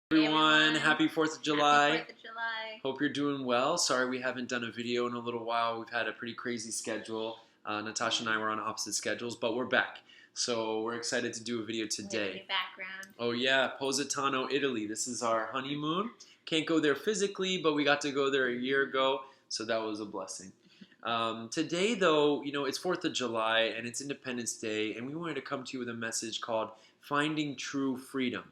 Hey Everyone, everyone, happy 4th of happy July. 4th of July. Hope you're doing well. Sorry we haven't done a video in a little while. We've had a pretty crazy schedule. Natasha and I were on opposite schedules, but we're back. So we're excited to do a video We have a today. new background. Oh yeah, Positano, Italy. This is our honeymoon. Can't go there physically, but we got to go there a year ago, so that was a blessing. Today, though, it's 4th of July and it's Independence Day, and we wanted to come to you with a message called Finding True Freedom.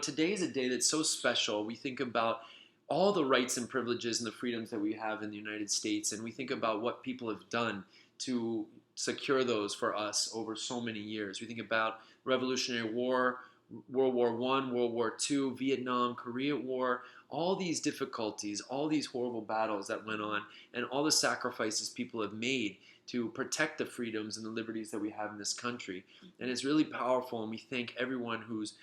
Today is a day that's so special. We think about all the rights and privileges and the freedoms that we have in the United States, and we think about what people have done to secure those for us over so many years. We think about Revolutionary War, World War I, World War II, Vietnam, Korea War, all these difficulties, all these horrible battles that went on, and all the sacrifices people have made to protect the freedoms and the liberties that we have in this country. And it's really powerful, and we thank everyone who's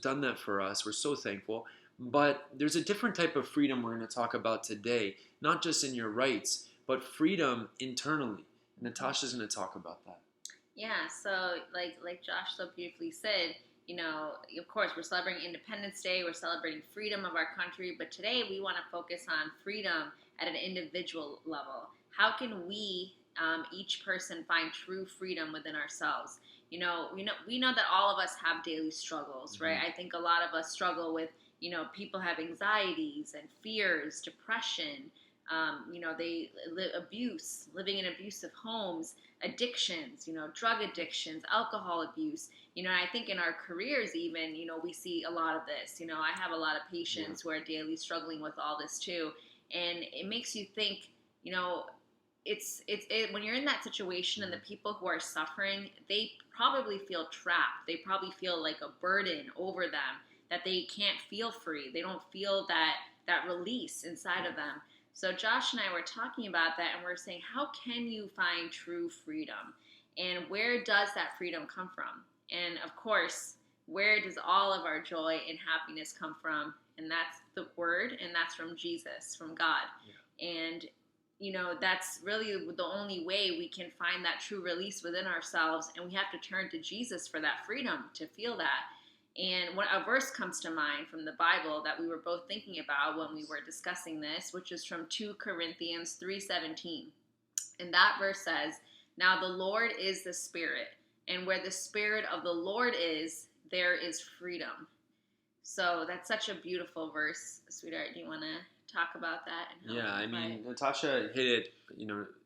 done that for us. We're so thankful. But there's a different type of freedom we're going to talk about today, not just in your rights, but freedom internally. Natasha's going to talk about that. Yeah, so like Josh so beautifully said, of course we're celebrating Independence Day, we're celebrating freedom of our country, but today we want to focus on freedom at an individual level. How can we, each person, find true freedom within ourselves? We know that all of us have daily struggles, right? I think a lot of us struggle with, people have anxieties and fears, depression. They live abuse, living in abusive homes, addictions, drug addictions, alcohol abuse. And I think in our careers, even, we see a lot of this. I have a lot of patients who are daily struggling with all this too. And it makes you think, when you're in that situation and the people who are suffering, they probably feel trapped. They probably feel like a burden over them, that they can't feel free. They don't feel that release inside of them. So Josh and I were talking about that, and we're saying, how can you find true freedom? And where does that freedom come from? And of course, where does all of our joy and happiness come from? And that's the word, and that's from Jesus, from God. Yeah. And that's really the only way we can find that true release within ourselves, and we have to turn to Jesus for that freedom to feel that. And when a verse comes to mind from the Bible that we were both thinking about when we were discussing this, which is from 2 Corinthians 3:17. And that verse says, "Now the Lord is the Spirit, and where the Spirit of the Lord is, there is freedom." So that's such a beautiful verse. Sweetheart, do you want to talk about that? Yeah, I mean, Natasha hit it,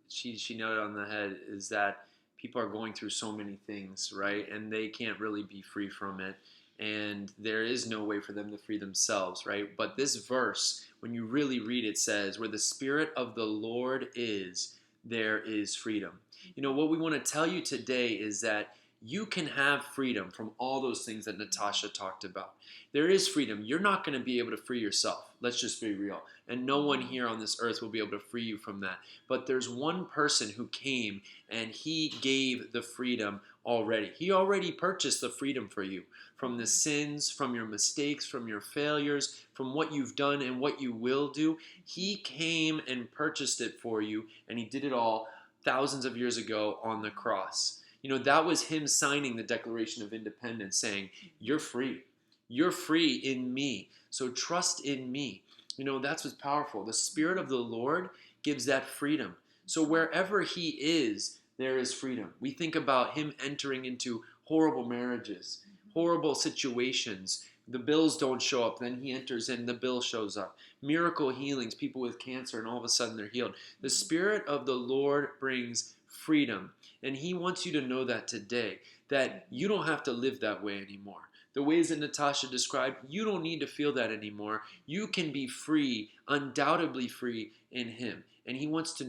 she nailed it on the head, is that people are going through so many things, right? And they can't really be free from it. And there is no way for them to free themselves, right? But this verse, when you really read it, says, where the Spirit of the Lord is, there is freedom. What we want to tell you today is that you can have freedom from all those things that Natasha talked about. There is freedom. You're not going to be able to free yourself. Let's just be real. And no one here on this earth will be able to free you from that. But there's one person who came and he gave the freedom already. He already purchased the freedom for you from the sins, from your mistakes, from your failures, from what you've done and what you will do. He came and purchased it for you, and he did it all thousands of years ago on the cross. That was him signing the Declaration of Independence, saying, you're free. You're free in me. So trust in me. That's what's powerful. The Spirit of the Lord gives that freedom. So wherever he is, there is freedom. We think about him entering into horrible marriages, horrible situations. The bills don't show up. Then he enters in, the bill shows up. Miracle healings, people with cancer, and all of a sudden they're healed. The Spirit of the Lord brings freedom. And he wants you to know that today, that you don't have to live that way anymore. The ways that Natasha described, you don't need to feel that anymore. You can be free, undoubtedly free in him. And he wants you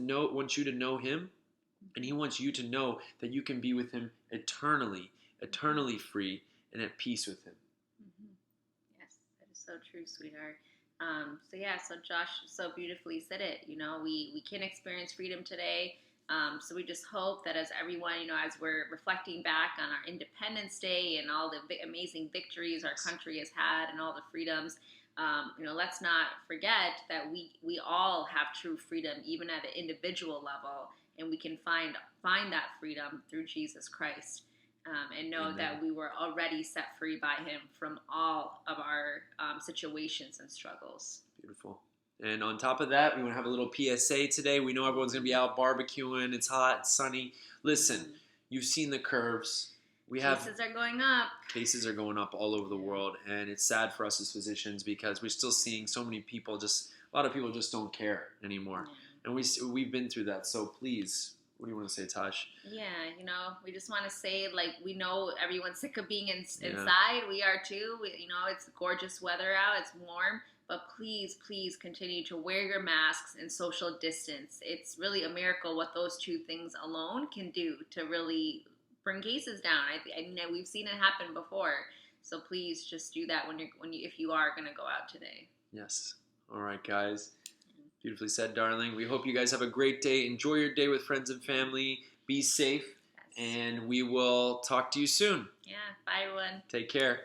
to know him, and he wants you to know that you can be with him eternally free and at peace with him. Mm-hmm. Yes, that is so true, sweetheart. So Josh so beautifully said it. We can experience freedom today. So we just hope that as everyone, as we're reflecting back on our Independence Day and all the amazing victories our country has had and all the freedoms, let's not forget that we all have true freedom, even at an individual level, and we can find that freedom through Jesus Christ. and know Amen. that we were already set free by Him from all of our situations and struggles. Beautiful. And on top of that, we want to have a little PSA today. We know everyone's going to be out barbecuing. It's hot, it's sunny. Listen, you've seen the curves. Cases are going up. Cases are going up all over the world, and it's sad for us as physicians because we're still seeing so many people a lot of people just don't care anymore. And we've been through that. So please, what do you want to say, Tosh? Yeah, we just want to say, like, we know everyone's sick of being inside. We are too. It's gorgeous weather out. It's warm. But please, please continue to wear your masks and social distance. It's really a miracle what those two things alone can do to really bring cases down. I know we've seen it happen before. So please just do that if you are going to go out today. Yes. All right, guys. Beautifully said, darling. We hope you guys have a great day. Enjoy your day with friends and family. Be safe. Yes. And we will talk to you soon. Yeah. Bye, everyone. Take care.